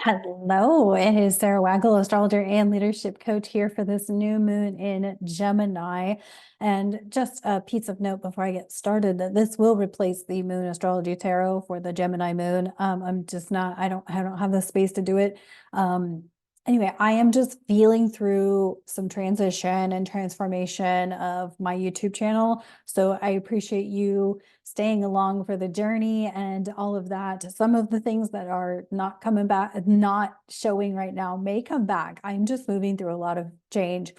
Hello, it is Sara Waggle, astrologer and leadership coach here for this new moon in Gemini. And just a piece of note before I get started that this will replace the Moon Astrology Tarot for the Gemini moon. I'm just not, I don't have the space to do it. Anyway, I am just feeling through some transition and transformation of my YouTube channel. So I appreciate you staying along for the journey and all of that. Some of the things that are not coming back, not showing right now may come back. I'm just moving through a lot of change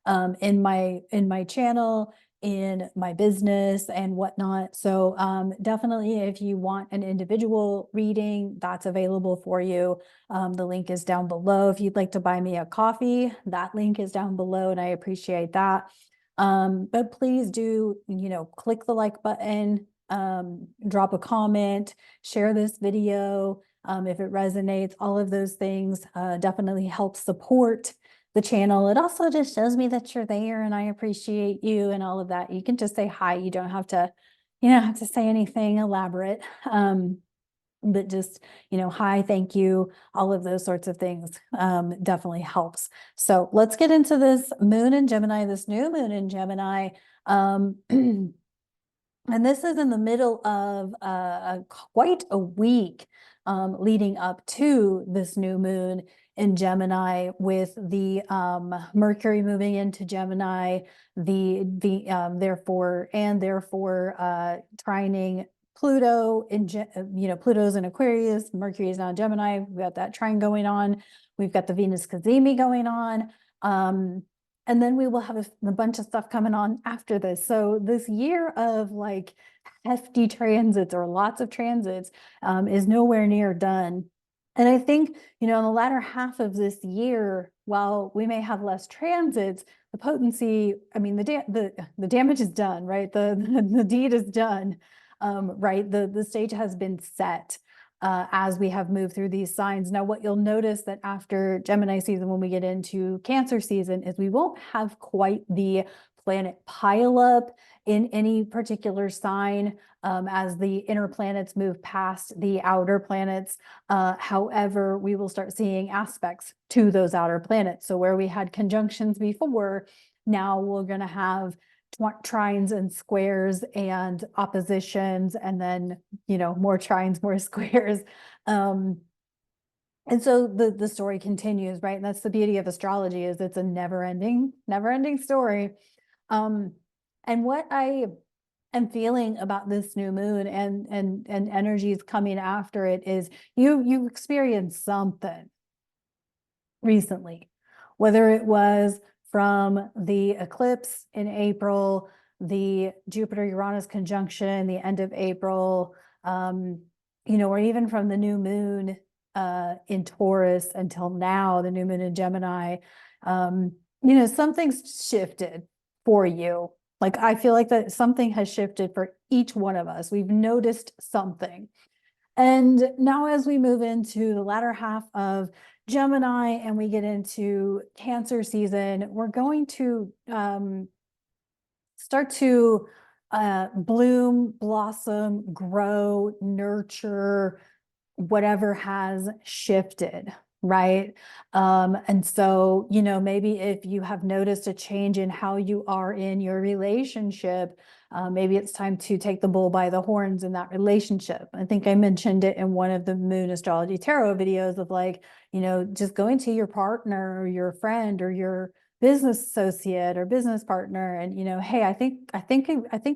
in my channel, in my business and whatnot. So definitely if you want an individual reading, that's available for you. The link is down below. If you'd like to buy me a coffee, that link is down below and I appreciate that. But please do, click the like button, drop a comment, share this video. If it resonates, all of those things definitely help support the channel. It also just shows me that you're there and I appreciate you and all of that. You can just say hi. You don't have to, say anything elaborate. But just, hi, thank you, all of those sorts of things definitely helps. So let's get into this moon in Gemini, this new moon in Gemini. And this is in the middle of quite a week leading up to this new moon in Gemini, with the Mercury moving into Gemini, therefore trining Pluto in Pluto's in Aquarius, Mercury is now in Gemini. We've got that trine going on. We've got the Venus cazimi going on. And then we will have a bunch of stuff coming on after this. So this year of like hefty transits or lots of transits is nowhere near done. And I think, in the latter half of this year, while we may have less transits, the potency, I mean, the damage is done, right? The deed is done, right? The stage has been set as we have moved through these signs. Now, what you'll notice that after Gemini season, when we get into Cancer season, is we won't have quite the planet pile up in any particular sign as the inner planets move past the outer planets. However, we will start seeing aspects to those outer planets. So where we had conjunctions before, now we're going to have trines and squares and oppositions, and then, more trines, more squares. And so the story continues, right? And that's the beauty of astrology, is it's a never-ending story. And what I am feeling about this new moon and energies coming after it is you experienced something recently, whether it was from the eclipse in April, the Jupiter-Uranus conjunction, the end of April, or even from the new moon in Taurus until now, the new moon in Gemini. Something's shifted for you. Like, I feel like that something has shifted for each one of us. We've noticed something. And now as we move into the latter half of Gemini and we get into Cancer season, we're going to start to bloom, blossom, grow, nurture whatever has shifted, right? And so, maybe if you have noticed a change in how you are in your relationship, maybe it's time to take the bull by the horns in that relationship. I think I mentioned it in one of the Moon Astrology Tarot videos of like, just going to your partner or your friend or your business associate or business partner and, hey, I think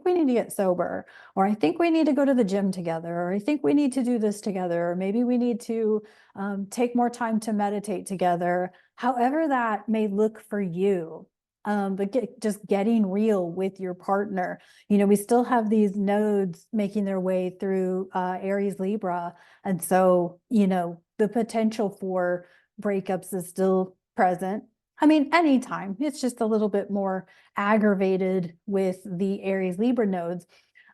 we need to get sober, or I think we need to go to the gym together, or I think we need to do this together, or maybe we need to take more time to meditate together, however that may look for you. But just getting real with your partner. We still have these nodes making their way through Aries Libra. And so, the potential for breakups is still present. I mean, anytime. It's just a little bit more aggravated with the Aries Libra nodes.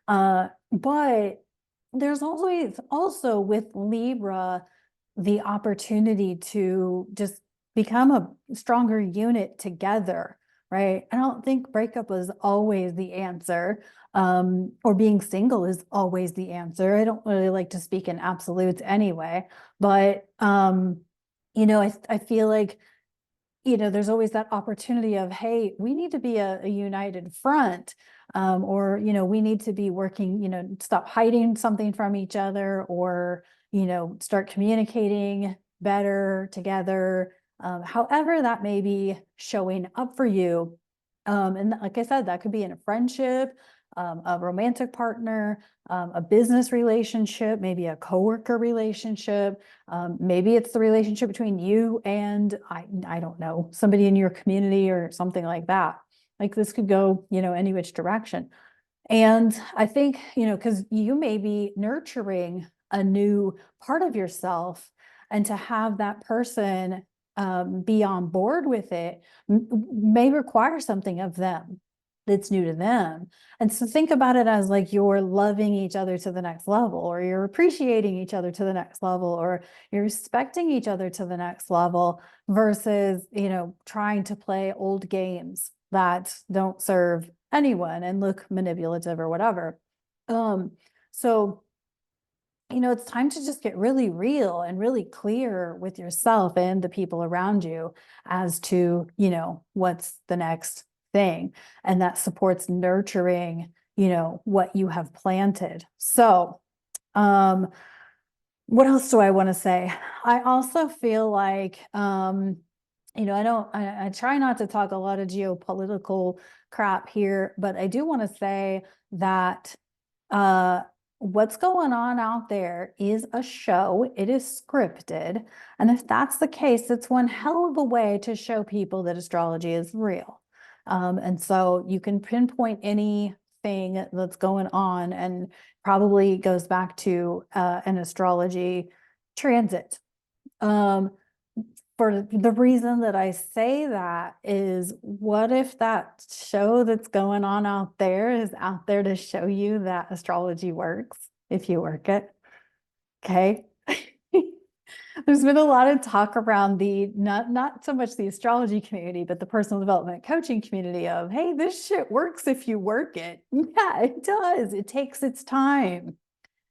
But there's always also with Libra the opportunity to just become a stronger unit together, right? I don't think breakup is always the answer, or being single is always the answer. I don't really like to speak in absolutes anyway, but I feel like, there's always that opportunity of, hey, we need to be a united front, or, we need to be working, stop hiding something from each other, or, start communicating better together, however that may be showing up for you. And like I said, that could be in a friendship, a romantic partner, a business relationship, maybe a coworker relationship. Maybe it's the relationship between you and I don't know, somebody in your community or something like that. Like this could go, any which direction. And I think, because you may be nurturing a new part of yourself, and to have that person be on board with it may require something of them that's new to them. And so think about it as like you're loving each other to the next level, or you're appreciating each other to the next level, or you're respecting each other to the next level, versus, trying to play old games that don't serve anyone and look manipulative or whatever. So, it's time to just get really real and really clear with yourself and the people around you as to, what's the next thing. And that supports nurturing, what you have planted. So, what else do I want to say? I also feel like, I try not to talk a lot of geopolitical crap here, but I do want to say that uh, what's going on out there is a show. It is scripted. And if that's the case, it's one hell of a way to show people that astrology is real. And so you can pinpoint anything that's going on, and probably goes back to an astrology transit. Um, for the reason that I say that is, what if that show that's going on out there is out there to show you that astrology works if you work it? Okay. There's been a lot of talk around the not so much the astrology community, but the personal development coaching community of, hey, this shit works if you work it. Yeah, it does. It takes its time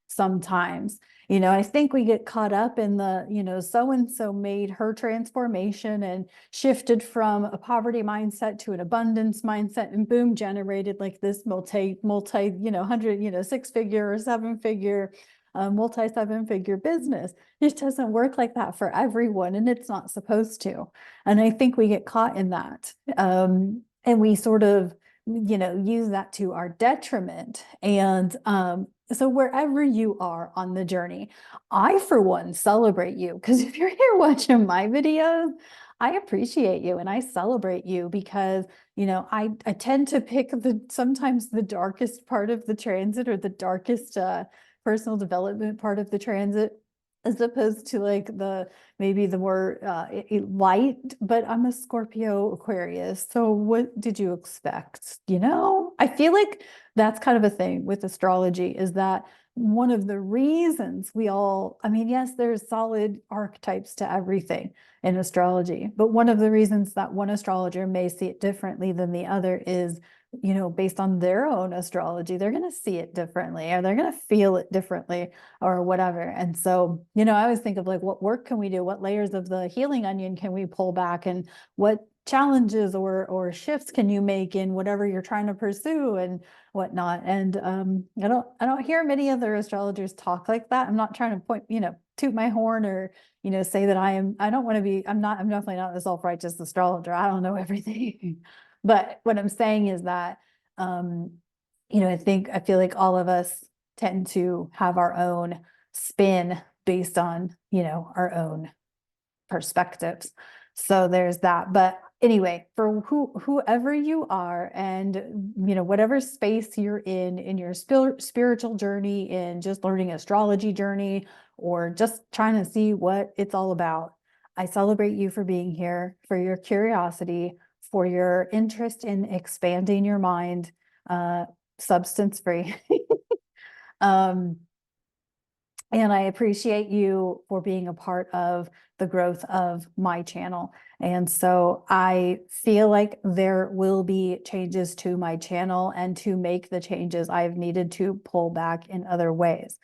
sometimes. I think we get caught up in the, so and so made her transformation and shifted from a poverty mindset to an abundance mindset, and boom, generated like this multi, 100, 6-figure or 7-figure, multi 7-figure business. It doesn't work like that for everyone, and it's not supposed to. And I think we get caught in that. And we sort of, use that to our detriment. And so wherever you are on the journey, I, for one, celebrate you, because if you're here watching my videos, I appreciate you and I celebrate you, because, I tend to pick sometimes the darkest part of the transit, or the darkest personal development part of the transit, as opposed to like maybe the more light. But I'm a Scorpio Aquarius, so what did you expect? I feel like that's kind of a thing with astrology, is that one of the reasons yes, there's solid archetypes to everything in astrology, but one of the reasons that one astrologer may see it differently than the other is, based on their own astrology, they're going to see it differently, or they're going to feel it differently, or whatever. And so, I always think of like, what work can we do? What layers of the healing onion can we pull back? And what challenges or shifts can you make in whatever you're trying to pursue and whatnot? And I don't hear many other astrologers talk like that. I'm not trying to point, toot my horn, or say that I don't want to be, I'm definitely not a self-righteous astrologer. I don't know everything. But what I'm saying is that, I feel like all of us tend to have our own spin based on, our own perspectives. So there's that. But anyway, for whoever you are, and, whatever space you're in your spiritual journey, in just learning astrology journey, or just trying to see what it's all about, I celebrate you for being here, for your curiosity, for your interest in expanding your mind, substance free. um, and I appreciate you for being a part of the growth of my channel. And so I feel like there will be changes to my channel, and to make the changes I've needed to pull back in other ways.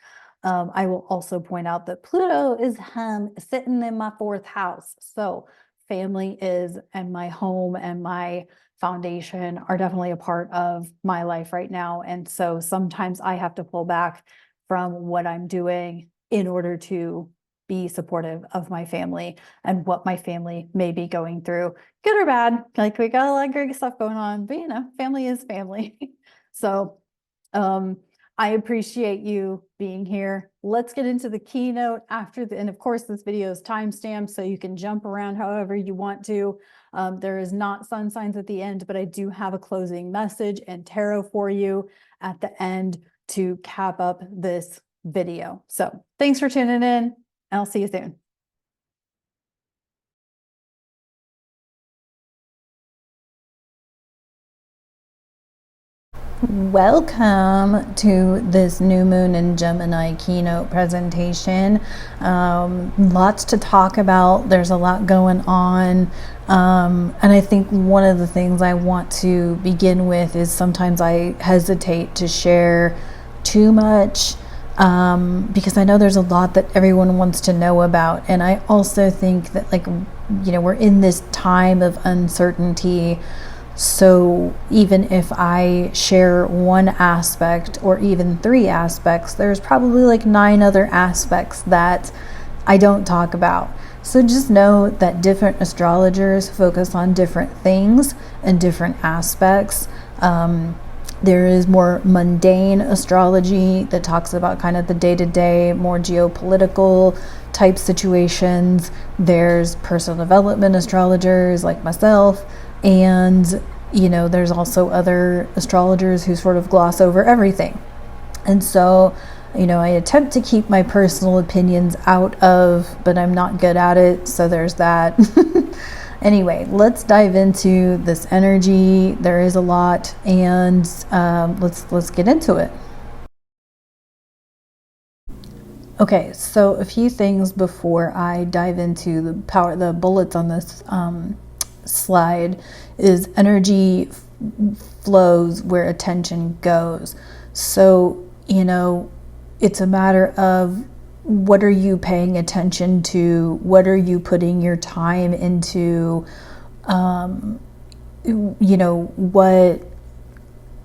I will also point out that Pluto is sitting in my 4th house. So family is, and my home and my foundation are definitely a part of my life right now. And so sometimes I have to pull back from what I'm doing in order to be supportive of my family and what my family may be going through, good or bad. Like, we got a lot of great stuff going on, but family is family. So, I appreciate you being here. Let's get into the keynote after and of course this video is timestamped, so you can jump around however you want to. There is not sun signs at the end, but I do have a closing message and tarot for you at the end to cap up this video. So thanks for tuning in, and I'll see you soon. Welcome to this new moon in Gemini keynote presentation. Lots to talk about. There's a lot going on. And I think one of the things I want to begin with is sometimes I hesitate to share too much because I know there's a lot that everyone wants to know about. And I also think that, we're in this time of uncertainty. So even if I share one aspect or even 3 aspects, there's probably 9 other aspects that I don't talk about. So just know that different astrologers focus on different things and different aspects. There is more mundane astrology that talks about kind of the day-to-day, more geopolitical type situations. There's personal development astrologers like myself. And, there's also other astrologers who sort of gloss over everything. And so, I attempt to keep my personal opinions out of, but I'm not good at it. So there's that. Anyway, let's dive into this energy. There is a lot, and let's get into it. Okay, so a few things before I dive into the bullets on this slide is energy flows where attention goes. So, it's a matter of what are you paying attention to? What are you putting your time into? What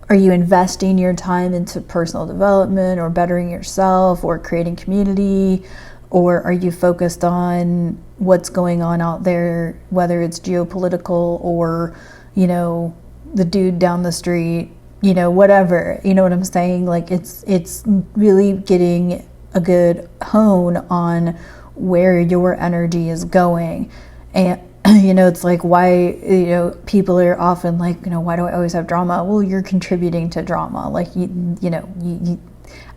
are you investing your time into personal development or bettering yourself or creating community? Or are you focused on what's going on out there, whether it's geopolitical or, the dude down the street, whatever, you know what I'm saying? It's really getting a good hone on where your energy is going. And, it's why, people are often why do I always have drama? Well, you're contributing to drama.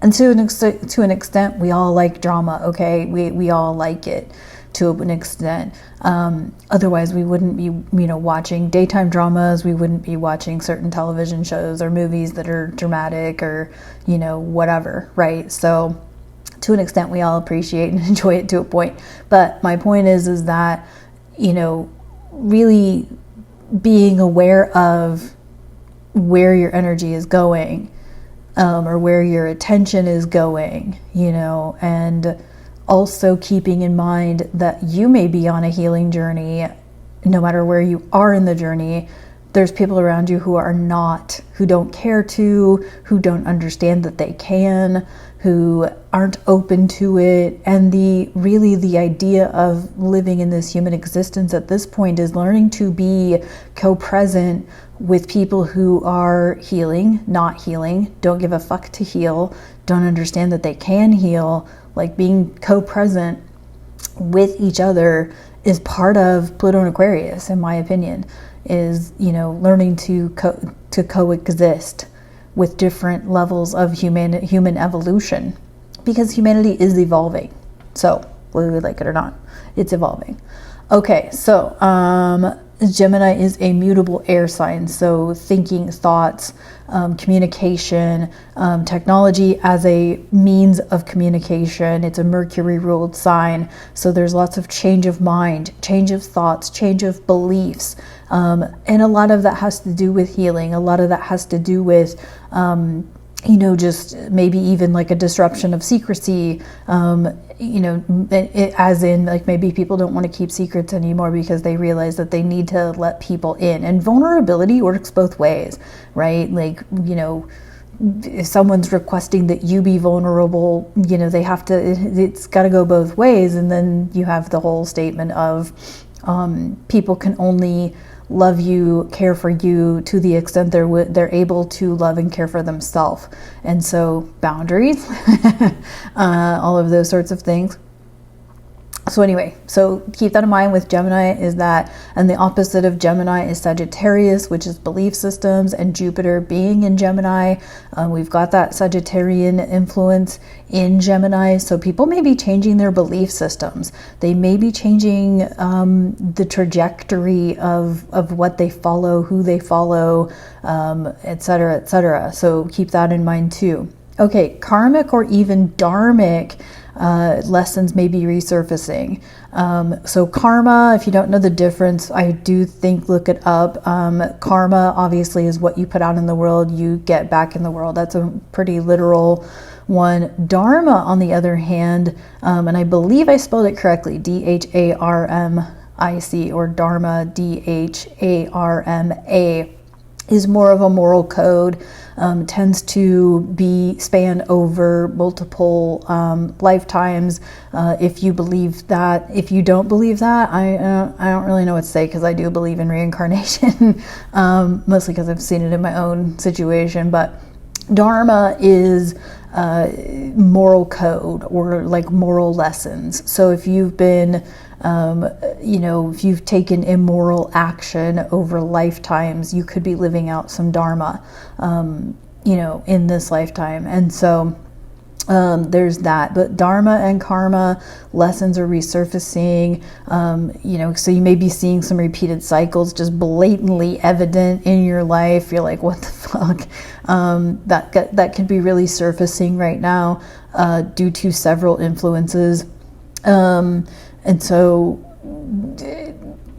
And to an extent, we all like drama, okay? We all like it to an extent. Otherwise, we wouldn't be, watching daytime dramas. We wouldn't be watching certain television shows or movies that are dramatic or, whatever, right? So to an extent, we all appreciate and enjoy it to a point. But my point is that, really being aware of where your energy is going, or where your attention is going, and also keeping in mind that you may be on a healing journey. No matter where you are in the journey, there's people around you who are not, who don't care to, who don't understand that they can, who aren't open to it. And the idea of living in this human existence at this point is learning to be co-present with people who are healing, not healing, don't give a fuck to heal, don't understand that they can heal. Being co-present with each other is part of Pluto and Aquarius, in my opinion, is, learning to coexist with different levels of human evolution, because humanity is evolving. So whether we like it or not, it's evolving. Okay, so Gemini is a mutable air sign, so thinking, thoughts, communication, technology as a means of communication. It's a Mercury ruled sign, so there's lots of change of mind, change of thoughts, change of beliefs, and a lot of that has to do with healing. A lot of that has to do with just maybe even like a disruption of secrecy, as in like maybe people don't want to keep secrets anymore because they realize that they need to let people in. And vulnerability works both ways, right? Like, if someone's requesting that you be vulnerable, they have to, it's got to go both ways. And then you have the whole statement of people can only love you, care for you to the extent they're able to love and care for themselves. And so boundaries, all of those sorts of things. So anyway, so keep that in mind with Gemini is that, and the opposite of Gemini is Sagittarius, which is belief systems, and Jupiter being in Gemini. We've got that Sagittarian influence in Gemini. So people may be changing their belief systems. They may be changing the trajectory of what they follow, who they follow, et cetera, et cetera. So keep that in mind too. Okay, karmic or even dharmic lessons may be resurfacing. So karma, if you don't know the difference, I do think look it up. Karma obviously is what you put out in the world, you get back in the world. That's a pretty literal one. Dharma, on the other hand, and I believe I spelled it correctly, DHARMIC, or Dharma, DHARMA, is more of a moral code, tends to be span over multiple lifetimes. If you believe that, if you don't believe that, I don't really know what to say, because I do believe in reincarnation, mostly because I've seen it in my own situation. But Dharma is moral code, or like moral lessons. So if you've been if you've taken immoral action over lifetimes, you could be living out some dharma, in this lifetime. And so there's that. But dharma and karma lessons are resurfacing, so you may be seeing some repeated cycles just blatantly evident in your life. You're like, what the fuck? That could be really surfacing right now due to several influences. And so,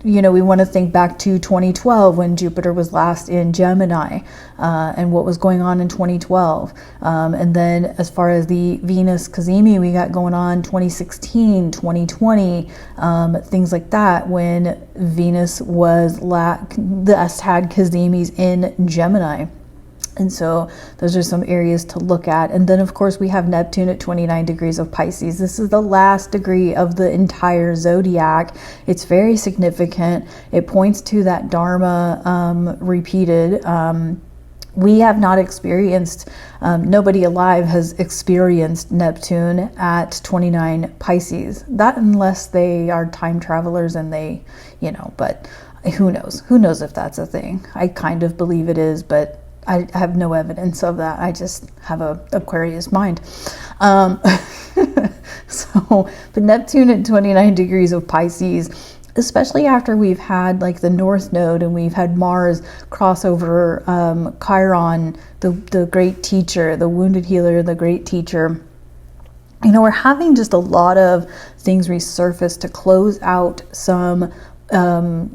we want to think back to 2012 when Jupiter was last in Gemini, and what was going on in 2012. And then as far as the Venus Cazimi we got going on 2016, 2020, things like that, when Venus was had Cazimis in Gemini. And so those are some areas to look at. And then, of course, we have Neptune at 29 degrees of Pisces. This is the last degree of the entire zodiac. It's very significant. It points to that Dharma repeated. We have not experienced, nobody alive has experienced Neptune at 29 Pisces. That unless they are time travelers and they, but who knows? Who knows if that's a thing? I kind of believe it is, but I have no evidence of that. I just have a Aquarius mind. But Neptune at 29 degrees of Pisces, especially after we've had like the North Node and we've had Mars cross over Chiron, the great teacher, the wounded healer, the great teacher. We're having just a lot of things resurface to close out some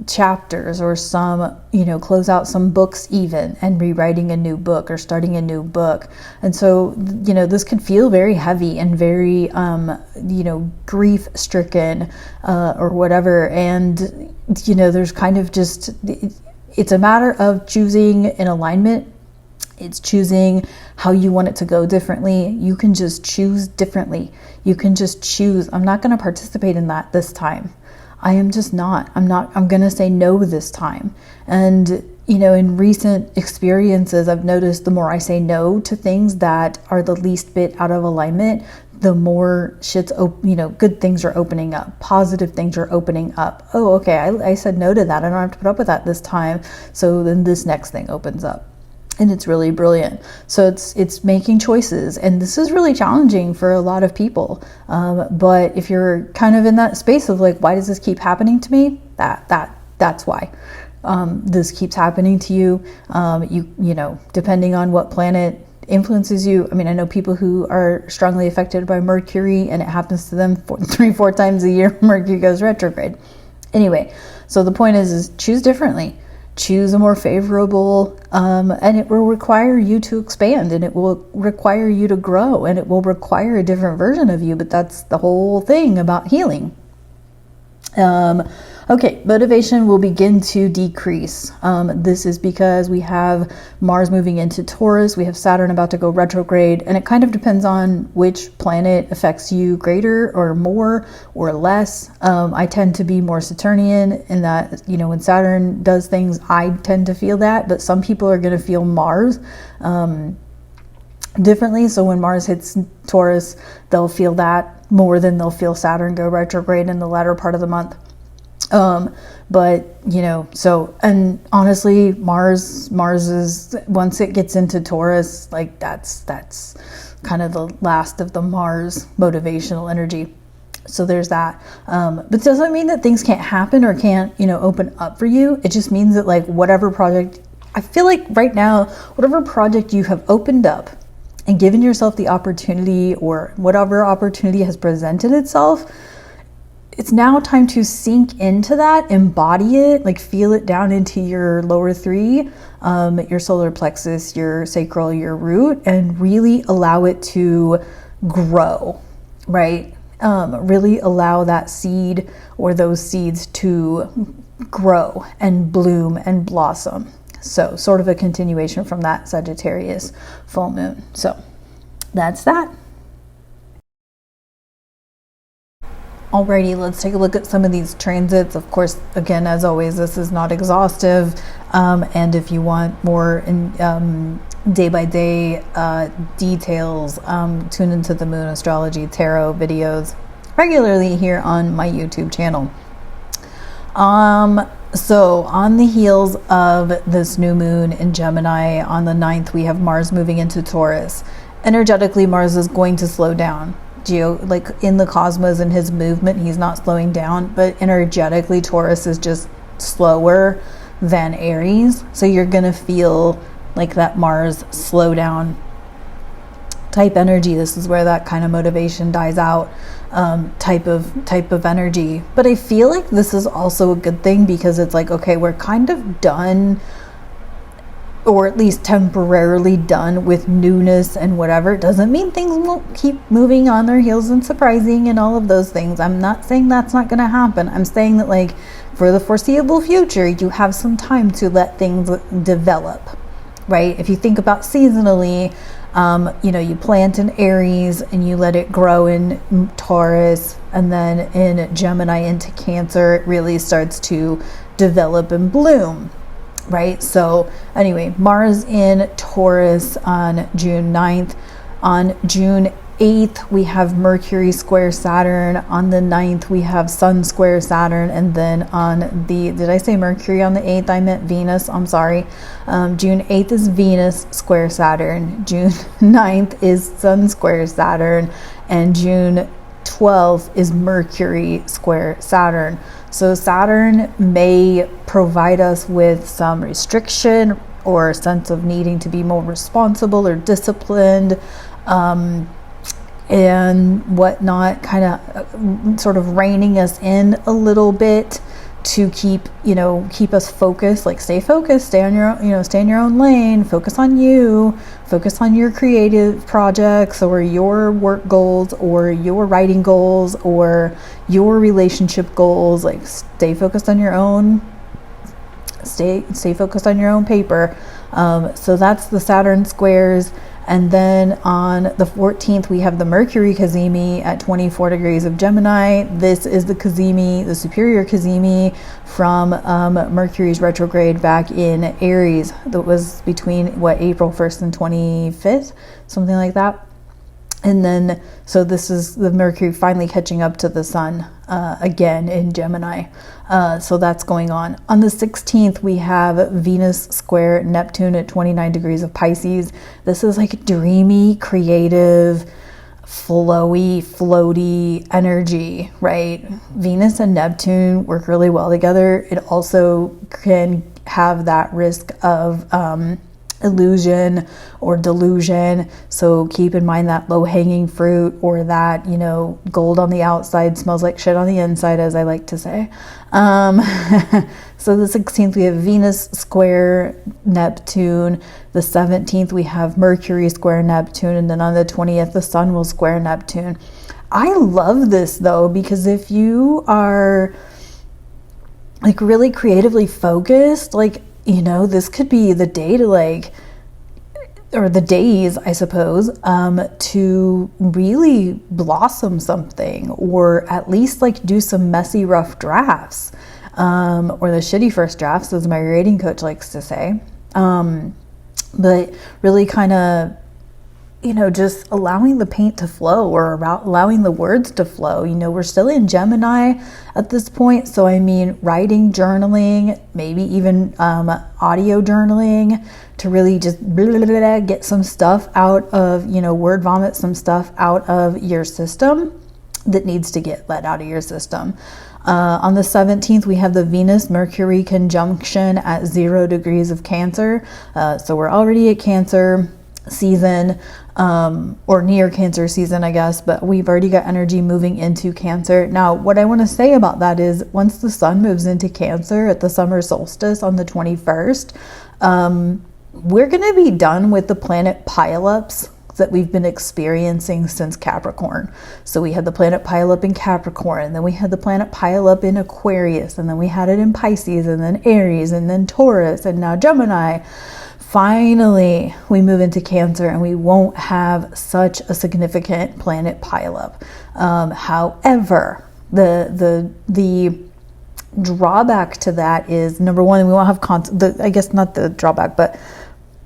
chapters, or some, close out some books even, and rewriting a new book or starting a new book. And so, this could feel very heavy and very, grief stricken, or whatever. And, there's kind of just, it's a matter of choosing an alignment. It's choosing how you want it to go differently. You can just choose differently. You can just choose, I'm not going to participate in that this time. I am just not. I'm going to say no this time. And, in recent experiences, I've noticed the more I say no to things that are the least bit out of alignment, the more good things are opening up. Positive things are opening up. Oh, okay. I said no to that. I don't have to put up with that this time. So then this next thing opens up. And it's really brilliant. So it's making choices, and this is really challenging for a lot of people. But if you're kind of in that space of like, why does this keep happening to me? That's why this keeps happening to you. Depending on what planet influences you. I mean, I know people who are strongly affected by Mercury, and it happens to them 3-4 times a year. Mercury goes retrograde. Anyway, so the point is choose differently. choose a more favorable, and it will require you to expand, and it will require you to grow, and it will require a different version of you. But that's the whole thing about healing. Okay, motivation will begin to decrease. This is because we have Mars moving into Taurus, we have Saturn about to go retrograde, and it kind of depends on which planet affects you greater or more or less. I tend to be more Saturnian in that, when Saturn does things, I tend to feel that, but some people are going to feel Mars differently. So when Mars hits Taurus, they'll feel that more than they'll feel Saturn go retrograde in the latter part of the month. And honestly, Mars is, once it gets into Taurus, like that's kind of the last of the Mars motivational energy. So there's that. But it doesn't mean that things can't happen or can't, open up for you. It just means that, like, whatever project, I feel like right now, whatever project you have opened up and given yourself the opportunity, or whatever opportunity has presented itself, it's now time to sink into that, embody it, like feel it down into your lower three, your solar plexus, your sacral, your root, and really allow it to grow, right? Really allow that seed or those seeds to grow and bloom and blossom. So sort of a continuation from that Sagittarius full moon. So that's that. Alrighty, let's take a look at some of these transits. Of course, again, as always, this is not exhaustive. And if you want more day-by-day details, tune into the Moon Astrology Tarot videos regularly here on my YouTube channel. So on the heels of this new moon in Gemini, on the 9th, we have Mars moving into Taurus. Energetically, Mars is going to slow down. Like in the cosmos and his movement, he's not slowing down, but energetically, Taurus is just slower than Aries. So you're going to feel like that Mars slow down type energy. This is where that kind of motivation dies out, type of energy. But I feel like this is also a good thing, because it's like, okay, we're kind of done, or at least temporarily done with newness and whatever. It doesn't mean things won't keep moving on their heels and surprising and all of those things. I'm not saying that's not going to happen. I'm saying that, like, for the foreseeable future, you have some time to let things develop, right? If you think about seasonally, you plant in Aries and you let it grow in Taurus, and then in Gemini into Cancer, it really starts to develop and bloom. Right? So anyway, Mars in Taurus on June 9th. On June 8th, we have Mercury square Saturn. On the 9th, we have Sun square Saturn. And then on did I say Mercury on the 8th? I meant Venus. I'm sorry. June 8th is Venus square Saturn. June 9th is Sun square Saturn. And June 12th is Mercury square Saturn. So Saturn may provide us with some restriction or a sense of needing to be more responsible or disciplined, and whatnot, kind of sort of reining us in a little bit to keep us focused. Like, stay focused, stay in your own lane, focus on you, focus on your creative projects or your work goals or your writing goals or your relationship goals. Like, stay focused on your own, stay focused on your own paper. So that's the Saturn squares. And then on the 14th, we have the Mercury Cazimi at 24 degrees of Gemini. This is the Cazimi, the superior Cazimi from Mercury's retrograde back in Aries. That was between, April 1st and 25th, something like that. And then, so this is the Mercury finally catching up to the Sun again in Gemini. So that's going on. On the 16th, we have Venus square Neptune at 29 degrees of Pisces. This is like dreamy, creative, floaty energy, right? Venus and Neptune work really well together. It also can have that risk of illusion or delusion. So keep in mind that low-hanging fruit, or that, you know, gold on the outside smells like shit on the inside, as I like to say. So the 16th we have Venus square Neptune. The 17th we have Mercury square Neptune, and then on the 20th the Sun will square Neptune. I love this though, because if you are like really creatively focused, like, you know, this could be the day to like, or the days, I suppose, to really blossom something, or at least like do some messy, rough drafts, or the shitty first drafts, as my rating coach likes to say. But really kind of, you know, just allowing the paint to flow, or allowing the words to flow. You know, we're still in Gemini at this point. So, I mean, writing, journaling, maybe even audio journaling, to really just get some stuff out of, you know, word vomit some stuff out of your system that needs to get let out of your system. On the 17th, we have the Venus-Mercury conjunction at 0 degrees of Cancer. So we're already at Cancer season, or near Cancer season, I guess, but we've already got energy moving into Cancer. Now, what I want to say about that is, once the Sun moves into Cancer at the summer solstice on the 21st, we're going to be done with the planet pileups that we've been experiencing since Capricorn. So we had the planet pileup in Capricorn, and then we had the planet pileup in Aquarius, and then we had it in Pisces, and then Aries, and then Taurus, and now Gemini. Finally, we move into Cancer, and we won't have such a significant planet pileup. However, the drawback to that is, number one, we won't have I guess not the drawback, but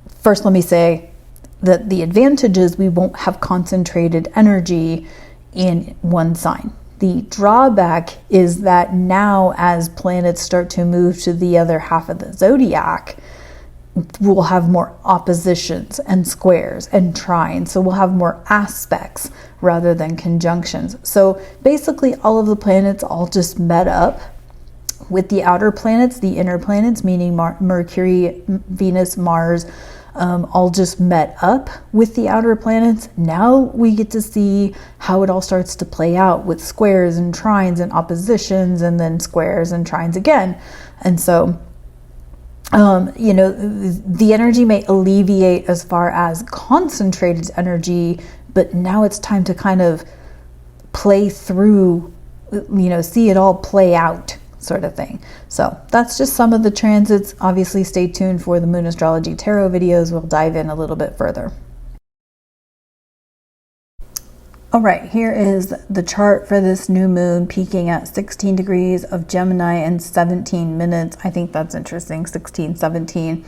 first let me say that the advantage is we won't have concentrated energy in one sign. The drawback is that now, as planets start to move to the other half of the zodiac, we'll have more oppositions and squares and trines. So we'll have more aspects rather than conjunctions. So basically all of the planets all just met up with the outer planets, the inner planets, meaning Mercury, Venus, Mars, all just met up with the outer planets. Now we get to see how it all starts to play out with squares and trines and oppositions, and then squares and trines again. And so you know, the energy may alleviate as far as concentrated energy, but now it's time to kind of play through, you know, see it all play out, sort of thing. So that's just some of the transits. Obviously, stay tuned for the Moon Astrology Tarot videos. We'll dive in a little bit further. All right, here is the chart for this new moon, peaking at 16 degrees of Gemini in 17 minutes. I think that's interesting, 16, 17.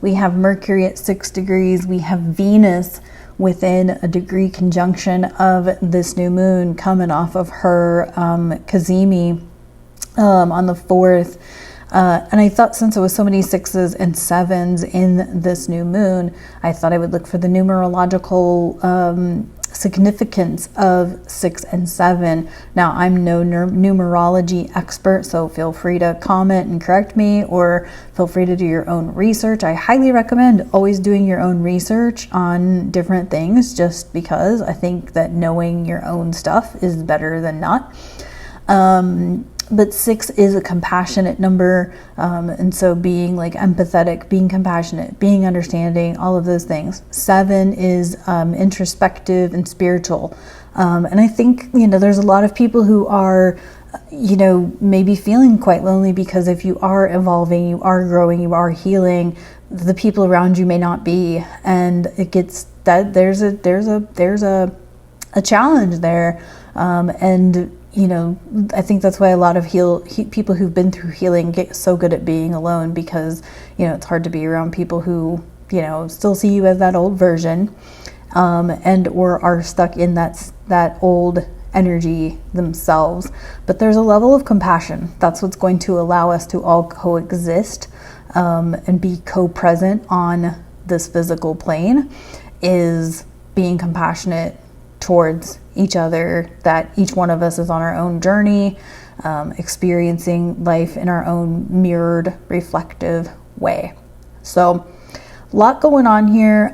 We have Mercury at 6 degrees. We have Venus within a degree conjunction of this new moon, coming off of her Kazemi on the 4th. And I thought, since there was so many 6s and 7s in this new moon, I thought I would look for the numerological significance of 6 and 7. Now, I'm no numerology expert, so feel free to comment and correct me, or feel free to do your own research. I highly recommend always doing your own research on different things, just because I think that knowing your own stuff is better than not. But 6 is a compassionate number, and so being like empathetic, being compassionate, being understanding, all of those things. 7 is introspective and spiritual, and I think, you know, there's a lot of people who are, you know, maybe feeling quite lonely, because if you are evolving, you are growing, you are healing, the people around you may not be, and it gets that there's a challenge there, and you know, I think that's why a lot of people who've been through healing get so good at being alone, because, you know, it's hard to be around people who, you know, still see you as that old version, and or are stuck in that old energy themselves. But there's a level of compassion. That's what's going to allow us to all coexist, and be co-present on this physical plane, is being compassionate towards each other, that each one of us is on our own journey, experiencing life in our own mirrored, reflective way. So a lot going on here.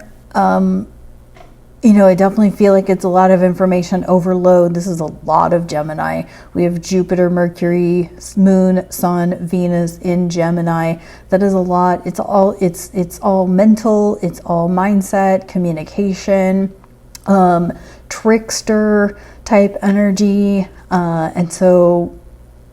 I definitely feel like it's a lot of information overload. This is a lot of Gemini. We have Jupiter, Mercury, Moon, Sun, Venus in Gemini. That is a lot. It's all mental. It's all mindset, communication, trickster type energy. And so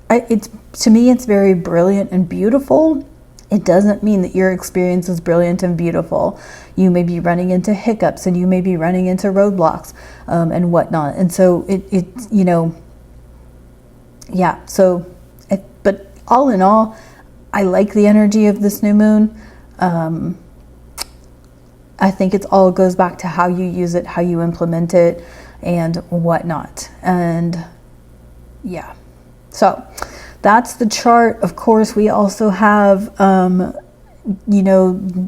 to me, it's very brilliant and beautiful. It doesn't mean that your experience is brilliant and beautiful. You may be running into hiccups and you may be running into roadblocks and whatnot. And so but all in all, I like the energy of this new moon. I think it all goes back to how you use it, how you implement it, and whatnot. And yeah, so that's the chart. Of course, we also have,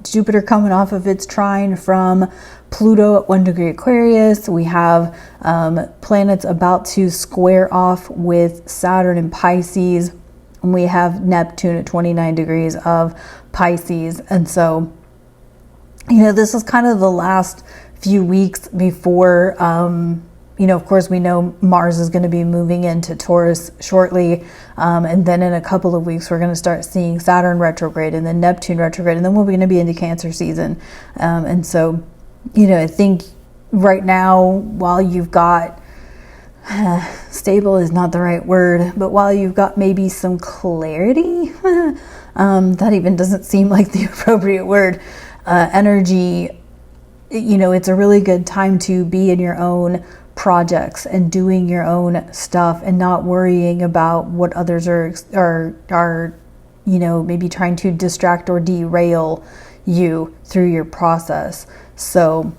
Jupiter coming off of its trine from Pluto at 1 degree Aquarius. We have planets about to square off with Saturn in Pisces. And we have Neptune at 29 degrees of Pisces. And so, this is kind of the last few weeks before, of course, we know Mars is going to be moving into Taurus shortly. And then in a couple of weeks, we're going to start seeing Saturn retrograde and then Neptune retrograde. And then we're going to be into Cancer season. And so, I think right now, while you've got, stable is not the right word, but while you've got maybe some clarity, that even doesn't seem like the appropriate word, energy, it's a really good time to be in your own projects and doing your own stuff and not worrying about what others are maybe trying to distract or derail you through your process. So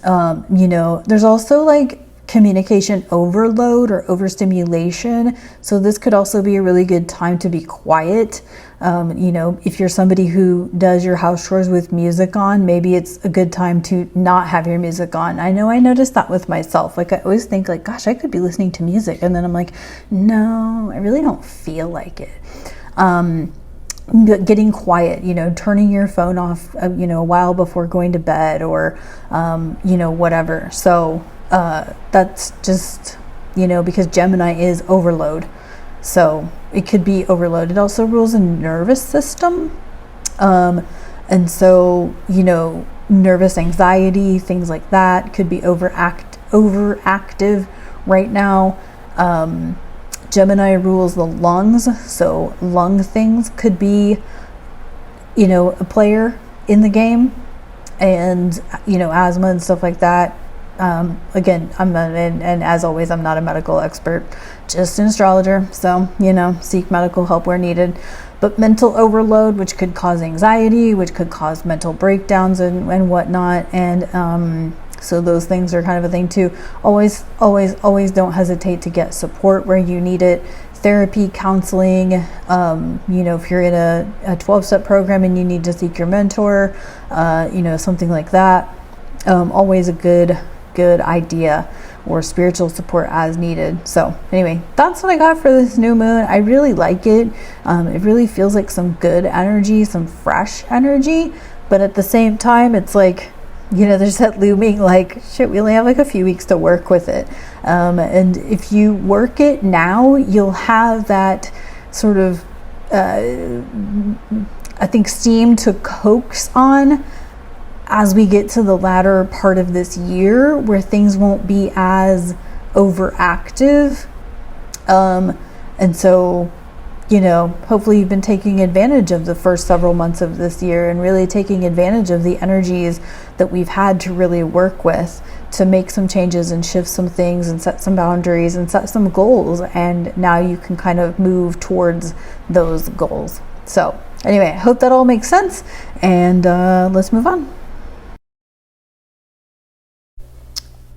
there's also like communication overload or overstimulation. So this could also be a really good time to be quiet. If you're somebody who does your house chores with music on, maybe it's a good time to not have your music on. I know I noticed that with myself. Like I always think like, gosh, I could be listening to music. And then I'm like, no, I really don't feel like it. Getting quiet, turning your phone off, a while before going to bed or, whatever. So, that's just, because Gemini is overload. So it could be overload. It also rules the nervous system. And so, nervous anxiety, things like that could be overactive right now. Gemini rules the lungs. So lung things could be, a player in the game and, asthma and stuff like that. Again, and as always, I'm not a medical expert, just an astrologer. So, seek medical help where needed. But mental overload, which could cause anxiety, which could cause mental breakdowns and whatnot. And so those things are kind of a thing too. Always don't hesitate to get support where you need it. Therapy, counseling, if you're in a 12-step program and you need to seek your mentor, something like that. Always a good idea, or spiritual support as needed. So anyway, that's what I got for this new moon. I really like it. It really feels like some good energy, some fresh energy, but at the same time, it's like, there's that looming like, shit, we only have like a few weeks to work with it. And if you work it now, you'll have that sort of, I think, steam to coax on as we get to the latter part of this year, where things won't be as overactive. And so, hopefully you've been taking advantage of the first several months of this year and really taking advantage of the energies that we've had to really work with to make some changes and shift some things and set some boundaries and set some goals. And now you can kind of move towards those goals. So anyway, I hope that all makes sense, and let's move on.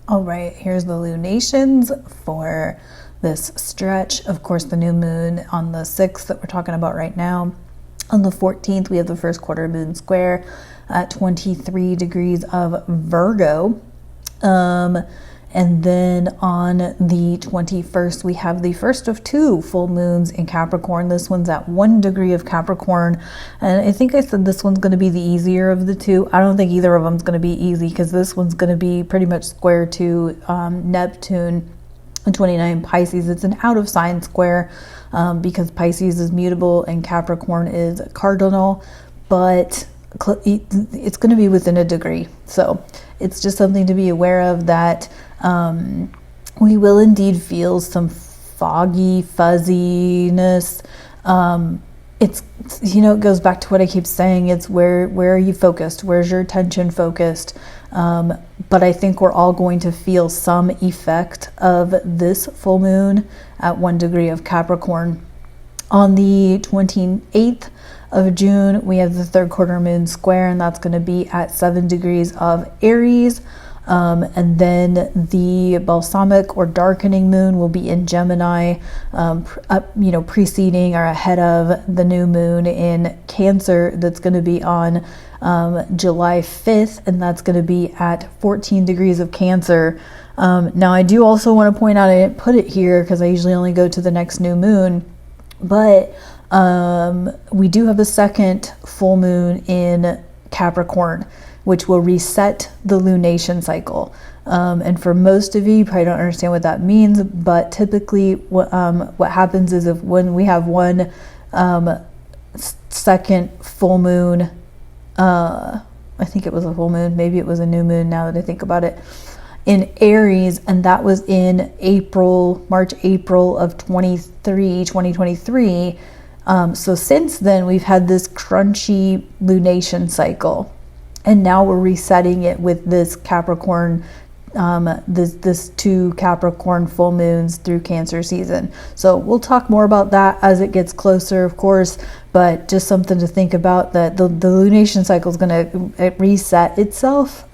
All right, here's the lunations for this stretch. Of course, the new moon on the 6th that we're talking about right now. On the 14th, we have the first quarter moon square at 23 degrees of Virgo. And And then on the 21st, we have the first of 2 full moons in Capricorn. This one's at 1 degree of Capricorn. And I think I said this one's going to be the easier of the 2. I don't think either of them is going to be easy, because this one's going to be pretty much square to Neptune in 29 Pisces. It's an out of sign square because Pisces is mutable and Capricorn is cardinal, but it's going to be within a degree. So it's just something to be aware of, that we will indeed feel some foggy fuzziness. It's, it goes back to what I keep saying. It's where are you focused? Where's your attention focused? But I think we're all going to feel some effect of this full moon at 1 degree of Capricorn. On the 28th of June, we have the 3rd quarter moon square, and that's going to be at 7 degrees of Aries. And then the balsamic or darkening moon will be in Gemini, preceding or ahead of the new moon in Cancer. That's going to be on July 5th, and that's going to be at 14 degrees of Cancer. Now, I do also want to point out, I didn't put it here because I usually only go to the next new moon, but we do have a second full moon in Capricorn, which will reset the lunation cycle. And for most of you probably don't understand what that means, but typically what happens is, if when we have one second full moon, I think it was a full moon, maybe it was a new moon now that I think about it, in Aries, and that was in March, April of 2023. So since then, we've had this crunchy lunation cycle. And now we're resetting it with this Capricorn, this 2 Capricorn full moons through Cancer season. So we'll talk more about that as it gets closer, of course, but just something to think about, that the lunation cycle is going to reset itself,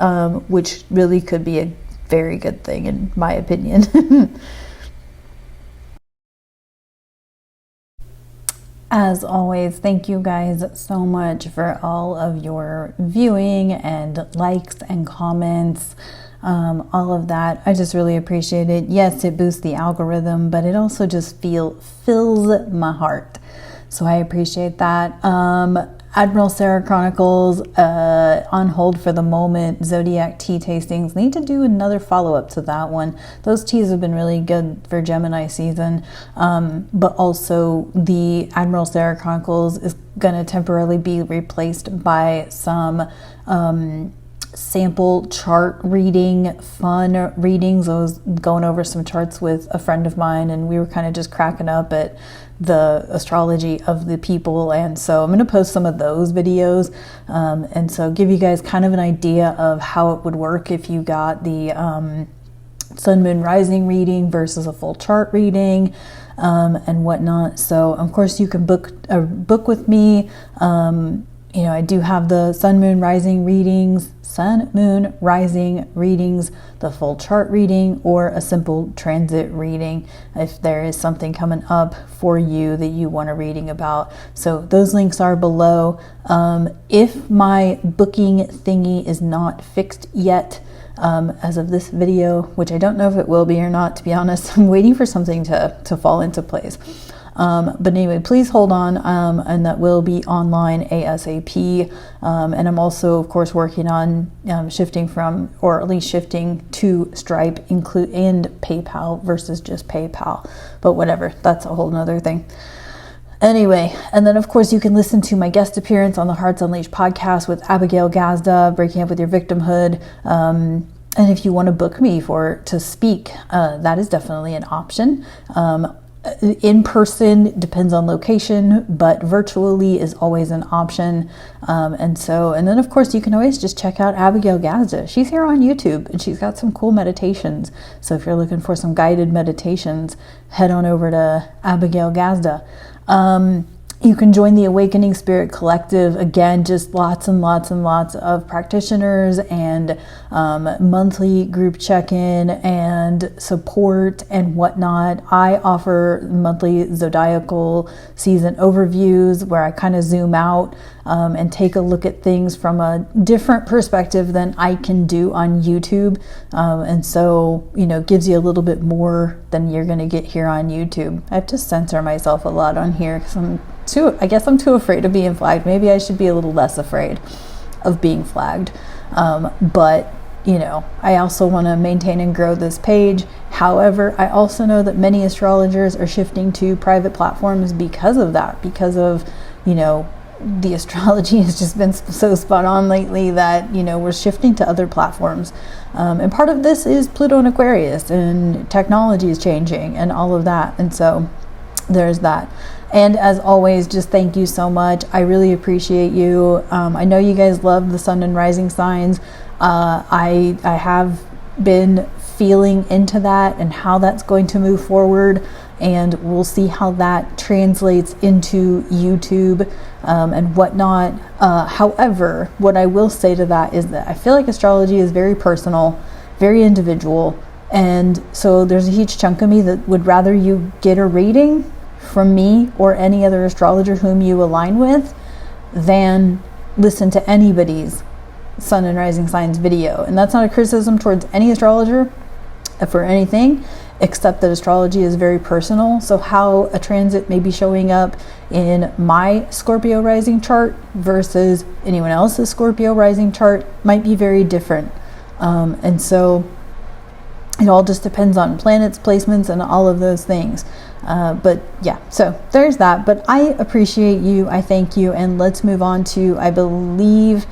which really could be a very good thing in my opinion. As always, thank you guys so much for all of your viewing and likes and comments, all of that. I just really appreciate it. Yes, it boosts the algorithm, but it also just fills my heart. So I appreciate that. Admiral Sara Chronicles, on hold for the moment. Zodiac tea tastings. Need to do another follow-up to that one. Those teas have been really good for Gemini season. But also the Admiral Sara Chronicles is going to temporarily be replaced by some sample chart reading, fun readings. I was going over some charts with a friend of mine, and we were kind of just cracking up at the astrology of the people, and so I'm going to post some of those videos, and so give you guys kind of an idea of how it would work if you got the sun, moon, rising reading versus a full chart reading, and whatnot. So of course you can book with me. I do have the sun, moon, rising readings, the full chart reading, or a simple transit reading if there is something coming up for you that you want a reading about. So those links are below. If my booking thingy is not fixed yet, as of this video, which I don't know if it will be or not, to be honest, I'm waiting for something to fall into place. But anyway, please hold on, and that will be online ASAP. And I'm also, of course, working on shifting to Stripe and PayPal versus just PayPal. But whatever, that's a whole nother thing. Anyway, and then of course you can listen to my guest appearance on the Hearts Unleashed podcast with Abigail Gazda, Breaking Up with Your Victimhood. And if you want to book me to speak, that is definitely an option. In person depends on location, but virtually is always an option. And then of course you can always just check out Abigail Gazda. She's here on YouTube and she's got some cool meditations. So if you're looking for some guided meditations, head on over to Abigail Gazda. You can join the Awakening Spirit Collective. Again, just lots and lots and lots of practitioners and monthly group check-in and support and whatnot. I offer monthly zodiacal season overviews where I kind of zoom out and take a look at things from a different perspective than I can do on YouTube. And so, gives you a little bit more than you're going to get here on YouTube. I have to censor myself a lot on here because I guess I'm too afraid of being flagged. Maybe I should be a little less afraid of being flagged. But I also want to maintain and grow this page. However, I also know that many astrologers are shifting to private platforms because of that, because of, the astrology has just been so spot on lately that, we're shifting to other platforms. And part of this is Pluto and Aquarius, and technology is changing and all of that. And so there's that. And as always, just thank you so much. I really appreciate you. I know you guys love the sun and rising signs. I have been feeling into that and how that's going to move forward. And we'll see how that translates into YouTube and whatnot. However, what I will say to that is that I feel like astrology is very personal, very individual. And so there's a huge chunk of me that would rather you get a reading from me or any other astrologer whom you align with than listen to anybody's sun and rising signs video. And that's not a criticism towards any astrologer for anything, except that astrology is very personal. So how a transit may be showing up in my Scorpio rising chart versus anyone else's Scorpio rising chart might be very different. And so it all just depends on planets, placements, and all of those things. But yeah, so there's that. But I appreciate you. I thank you. And let's move on to, I believe,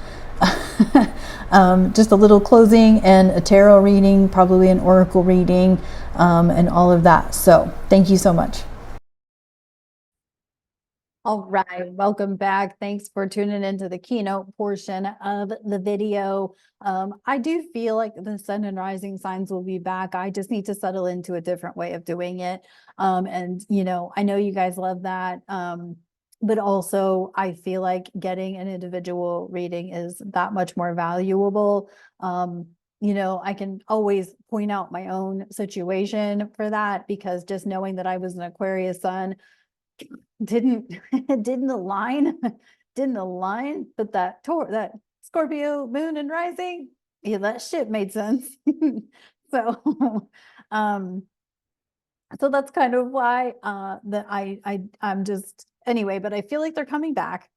just a little closing and a tarot reading, probably an oracle reading, and all of that. So thank you so much. All right, welcome back. Thanks for tuning into the keynote portion of the video. I do feel like the sun and rising signs will be back. I just need to settle into a different way of doing it. And I know you guys love that. But also I feel like getting an individual reading is that much more valuable. I can always point out my own situation for that, because just knowing that I was an Aquarius sun didn't align but that Scorpio moon and rising, yeah, that shit made sense. So so that's kind of why that I'm just anyway, but I feel like they're coming back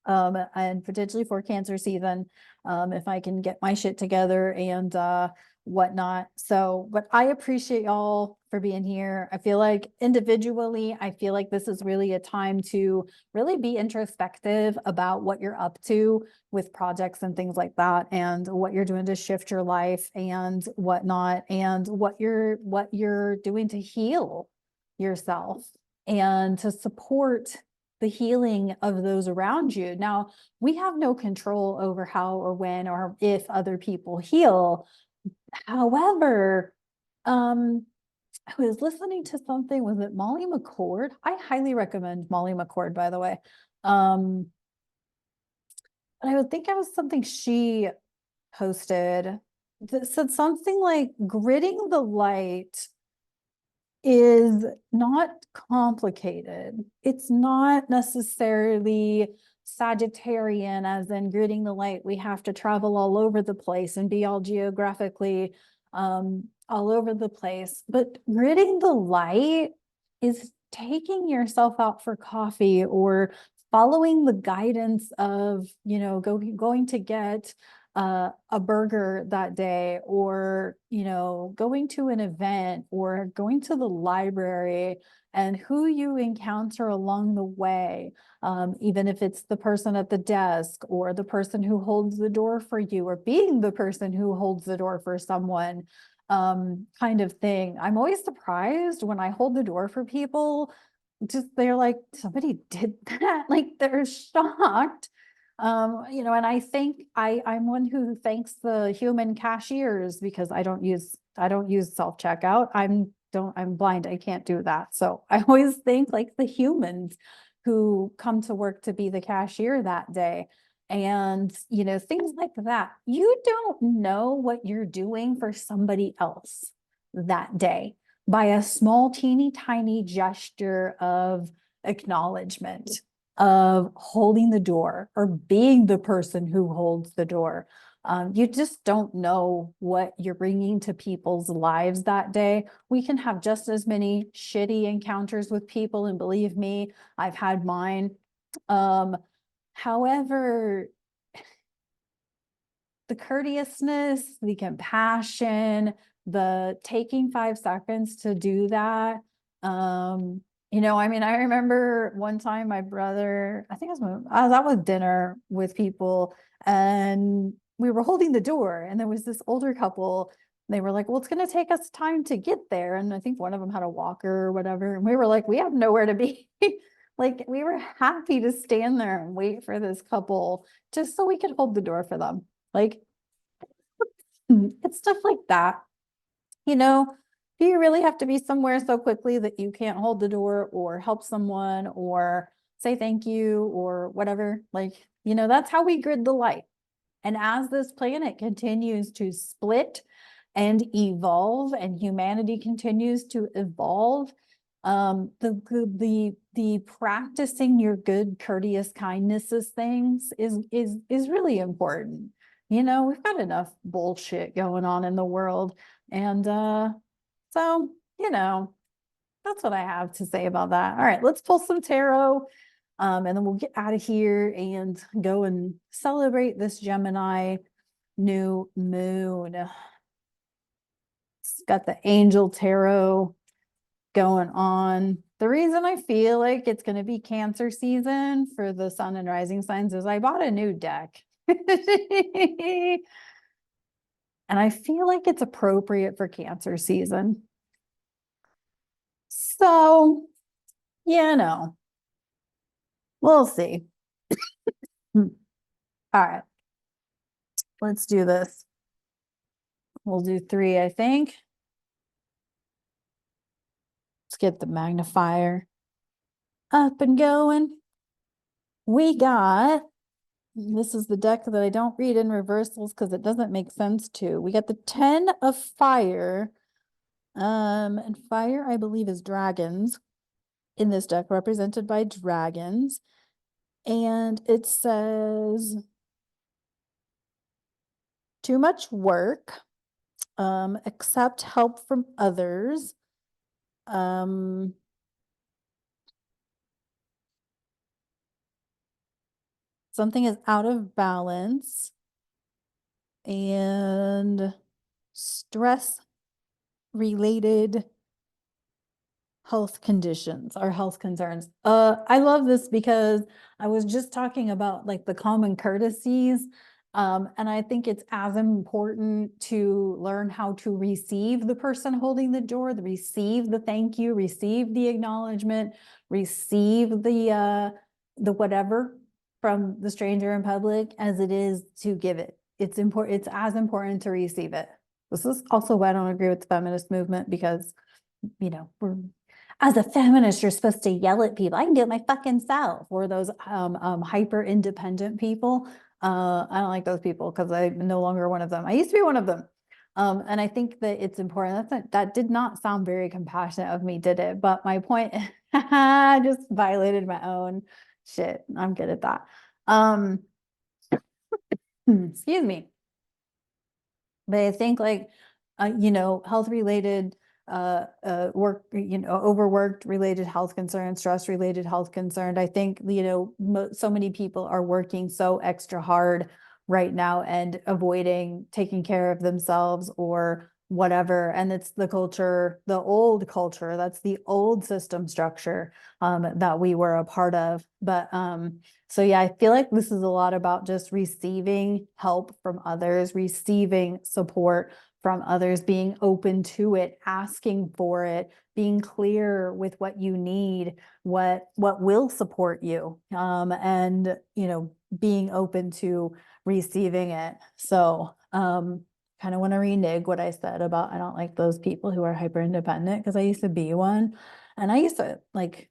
and potentially for Cancer season, if I can get my shit together and whatnot. So, but I appreciate y'all for being here. I feel like individually, I feel like this is really a time to really be introspective about what you're up to with projects and things like that, and what you're doing to shift your life and whatnot, and what you're doing to heal yourself and to support the healing of those around you. Now, we have no control over how or when or if other people heal. However, I was listening to something, was it Molly McCord? I highly recommend Molly McCord, by the way. But I would think it was something she posted that said something like gritting the light is not complicated. It's not necessarily Sagittarian, as in gritting the light. We have to travel all over the place and be all geographically all over the place. But gritting the light is taking yourself out for coffee, or following the guidance of, going to get a burger that day, or going to an event, or going to the library, and who you encounter along the way, even if it's the person at the desk or the person who holds the door for you, or being the person who holds the door for someone, kind of thing. I'm always surprised when I hold the door for people, just they're like, somebody did that, like they're shocked. And I think I'm one who thanks the human cashiers, because I don't use self-checkout. I'm blind, I can't do that. So I always think like the humans who come to work to be the cashier that day. And, things like that. You don't know what you're doing for somebody else that day by a small, teeny tiny gesture of acknowledgement, of holding the door or being the person who holds the door. You just don't know what you're bringing to people's lives that day. We can have just as many shitty encounters with people, and believe me, I've had mine. However, the courteousness, the compassion, the taking 5 seconds to do that. I remember one time my brother, I was out with dinner with people, and we were holding the door, and there was this older couple. They were like, well, it's going to take us time to get there. And I think one of them had a walker or whatever. And we were like, we have nowhere to be. Like, we were happy to stand there and wait for this couple just so we could hold the door for them. Like, it's stuff like that. Do you really have to be somewhere so quickly that you can't hold the door or help someone or say thank you or whatever? Like, that's how we grid the light. And as this planet continues to split and evolve, and humanity continues to evolve, the practicing your good, courteous kindnesses things is really important. We've got enough bullshit going on in the world, and so that's what I have to say about that. All right, let's pull some tarot. And then we'll get out of here and go and celebrate this Gemini new moon. It's got the angel tarot going on. The reason I feel like it's going to be Cancer season for the sun and rising signs is I bought a new deck. And I feel like it's appropriate for Cancer season. So, we'll see. All right. Let's do this. We'll do 3, I think. Let's get the magnifier up and going. This is the deck that I don't read in reversals because it doesn't make sense to. We got the 10 of fire. And fire, I believe, is dragons in this deck, represented by dragons. And it says, too much work, accept help from others. Something is out of balance, and stress related health conditions or health concerns. I love this because I was just talking about like the common courtesies. And I think it's as important to learn how to receive the person holding the door, receive the thank you, receive the acknowledgement, receive the whatever from the stranger in public as it is to give it. It's important. It's as important to receive it. This is also why I don't agree with the feminist movement, because, as a feminist, you're supposed to yell at people. I can do it my fucking self. Or those hyper independent people. I don't like those people because I'm no longer one of them. I used to be one of them. And I think that it's important. That did not sound very compassionate of me, did it? But my point, I just violated my own shit. I'm good at that. Excuse me. But I think like, health related work, overworked related health concerns, stress related health concerns. I think, so many people are working so extra hard right now and avoiding taking care of themselves or whatever. And it's the culture, the old culture, that's the old system structure that we were a part of. But so yeah, I feel like this is a lot about just receiving help from others, receiving support from others, being open to it, asking for it, being clear with what you need, what will support you, and being open to receiving it. So kind of want to renege what I said about I don't like those people who are hyper independent, because I used to be one, and I used to like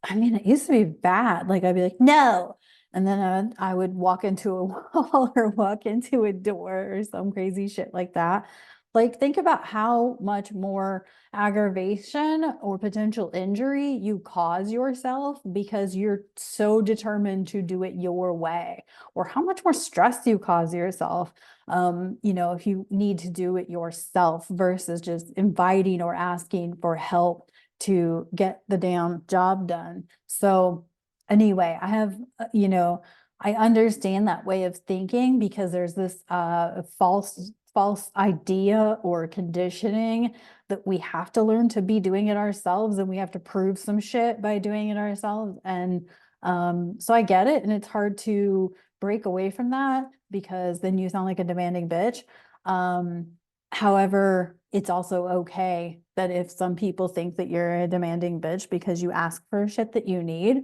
I mean, it used to be bad. Like I'd be like, no. And then I would walk into a wall or walk into a door or some crazy shit like that. Like, think about how much more aggravation or potential injury you cause yourself because you're so determined to do it your way, or how much more stress you cause yourself, if you need to do it yourself versus just inviting or asking for help to get the damn job done. So anyway, I have, I understand that way of thinking because there's this false idea or conditioning that we have to learn to be doing it ourselves and we have to prove some shit by doing it ourselves. And so I get it, and it's hard to break away from that because then you sound like a demanding bitch. However, it's also okay that if some people think that you're a demanding bitch because you ask for shit that you need,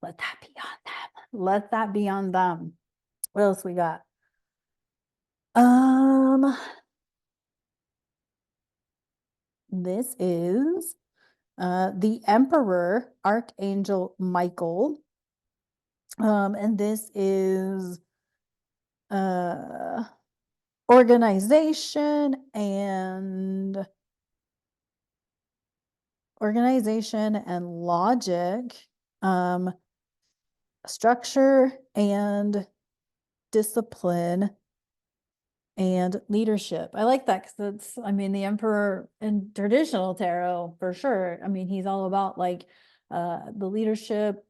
let that be on them. Let that be on them. What else we got? Um, this is the Emperor, Archangel Michael. And this is uh organization and logic, um, structure and discipline and leadership. I like that because it's, I mean, the emperor in traditional tarot for sure. I mean, he's all about like the leadership,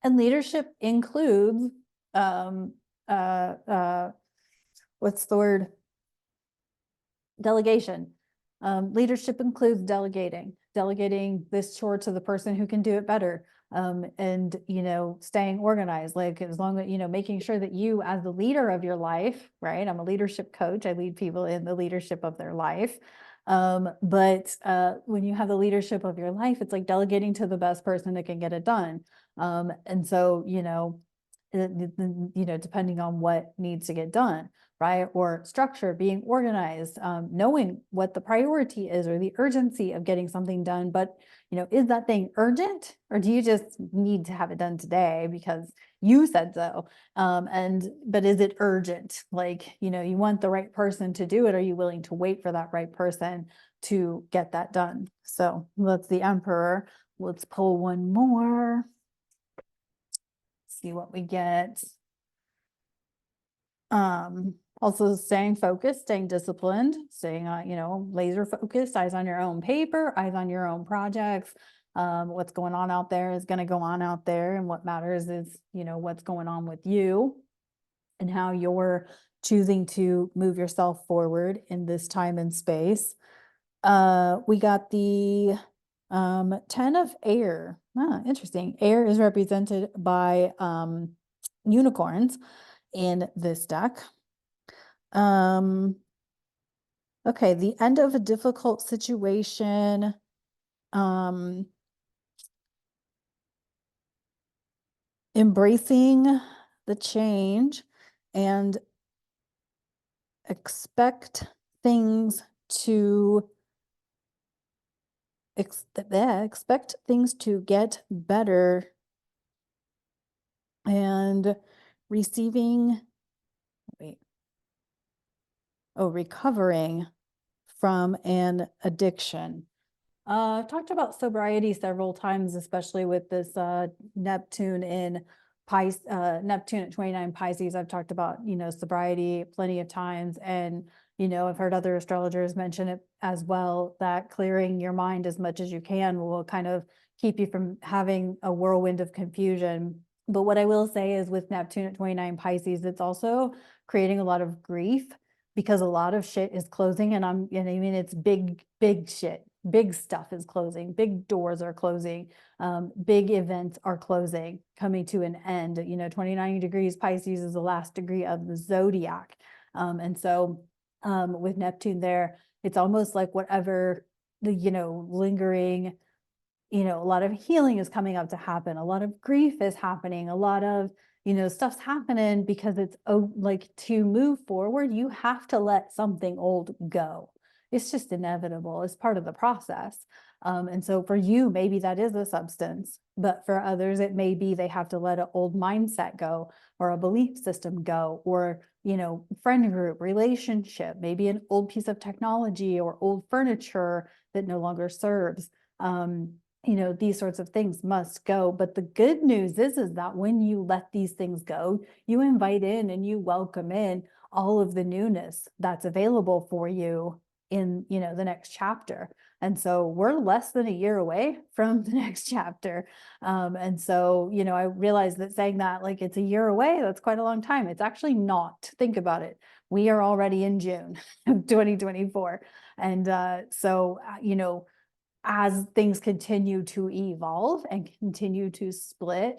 and leadership includes um uh uh what's the word? Delegation. Leadership includes delegating this chore to the person who can do it better. And staying organized, like as long as making sure that you, as the leader of your life, right? I'm a leadership coach. I lead people in the leadership of their life. But when you have the leadership of your life, it's like delegating to the best person that can get it done. And so, depending on what needs to get done, right? Or structure, being organized, knowing what the priority is or the urgency of getting something done. But, is that thing urgent, or do you just need to have it done today because you said so? But is it urgent? Like, you want the right person to do it. Are you willing to wait for that right person to get that done? So that's the Emperor. Let's pull one more. See what we get. Also staying focused, staying disciplined, staying laser focused, eyes on your own paper, eyes on your own projects. What's going on out there is going to go on out there, and what matters is what's going on with you and how you're choosing to move yourself forward in this time and space. We got the 10 of air. Interesting. Air is represented by unicorns in this deck. Okay, the end of a difficult situation. Embracing the change and expect things to expect things to get better, and recovering from an addiction. I've talked about sobriety several times, especially with this Neptune in Pisces, Neptune at 29 Pisces. I've talked about, sobriety plenty of times. And, I've heard other astrologers mention it as well, that clearing your mind as much as you can will kind of keep you from having a whirlwind of confusion. But what I will say is with Neptune at 29 Pisces, it's also creating a lot of grief because a lot of shit is closing, and it's big shit. Big stuff is closing. Big doors are closing. Big events are closing, coming to an end. 29 degrees Pisces is the last degree of the zodiac. And so with Neptune there, it's almost like whatever the, lingering, a lot of healing is coming up to happen. A lot of grief is happening. A lot of, stuff's happening because it's like to move forward, you have to let something old go. It's just inevitable. It's part of the process. And so for you, maybe that is a substance, but for others, it may be they have to let an old mindset go, or a belief system go, or, friend group, relationship, maybe an old piece of technology or old furniture that no longer serves. These sorts of things must go. But the good news is that when you let these things go, you invite in and you welcome in all of the newness that's available for you in, the next chapter. And so we're less than a year away from the next chapter. And so, I realize that saying that like it's a year away, that's quite a long time. It's actually not. Think about it. We are already in June of 2024. And as things continue to evolve and continue to split,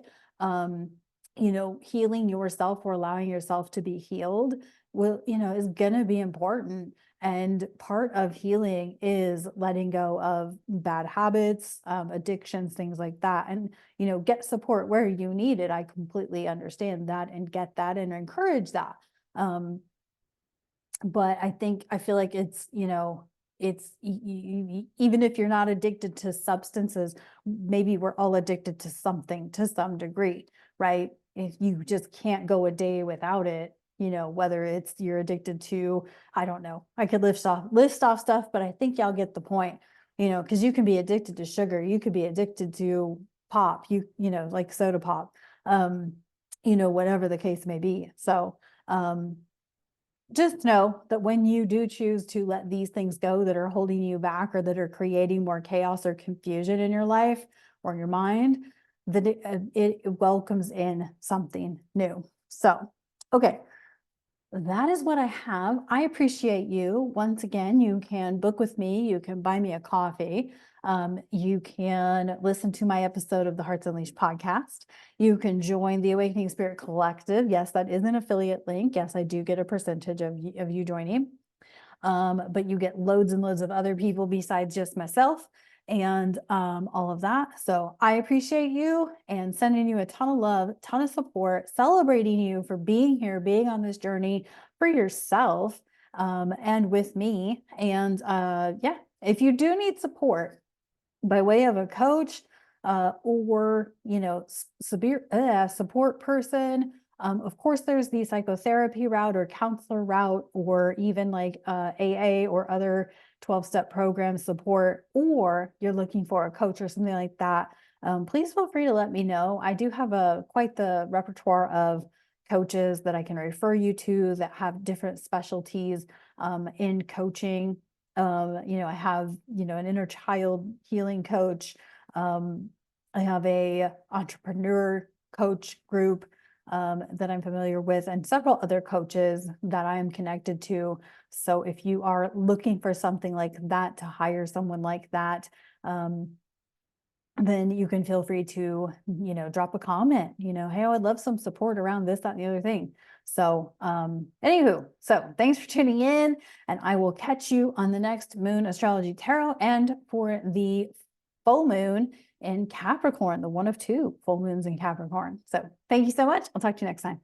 healing yourself or allowing yourself to be healed is going to be important. And part of healing is letting go of bad habits, addictions, things like that. And, get support where you need it. I completely understand that and get that and encourage that. But I feel like it's, even if you're not addicted to substances, maybe we're all addicted to something to some degree, right? If you just can't go a day without it, whether it's you're addicted to, I don't know, I could list off stuff, but I think y'all get the point, because you can be addicted to sugar, you could be addicted to pop, like soda pop, whatever the case may be. So, just know that when you do choose to let these things go that are holding you back or that are creating more chaos or confusion in your life or your mind, that it welcomes in something new. So, okay. That is what I have. I appreciate you. Once again, you can book with me. You can buy me a coffee. You can listen to my episode of the Hearts Unleashed podcast. You can join the Awakening Spirit Collective. Yes, that is an affiliate link. Yes, I do get a percentage of you joining. But you get loads and loads of other people besides just myself and all of that. So I appreciate you and sending you a ton of love, ton of support, celebrating you for being here, being on this journey for yourself and with me. And yeah, if you do need support by way of a coach or, severe support person, of course, there's the psychotherapy route or counselor route, or even like AA or other 12-step program support, or you're looking for a coach or something like that. Please feel free to let me know. I do have quite the repertoire of coaches that I can refer you to that have different specialties in coaching. I have, an inner child healing coach. I have a entrepreneur coach group that I'm familiar with, and several other coaches that I am connected to. So if you are looking for something like that, to hire someone like that, then you can feel free to, drop a comment, hey, I would love some support around this, that, and the other thing. So, anywho, so thanks for tuning in, and I will catch you on the next Moon Astrology Tarot and for the full moon in Capricorn, the one of two full moons in Capricorn. So thank you so much. I'll talk to you next time.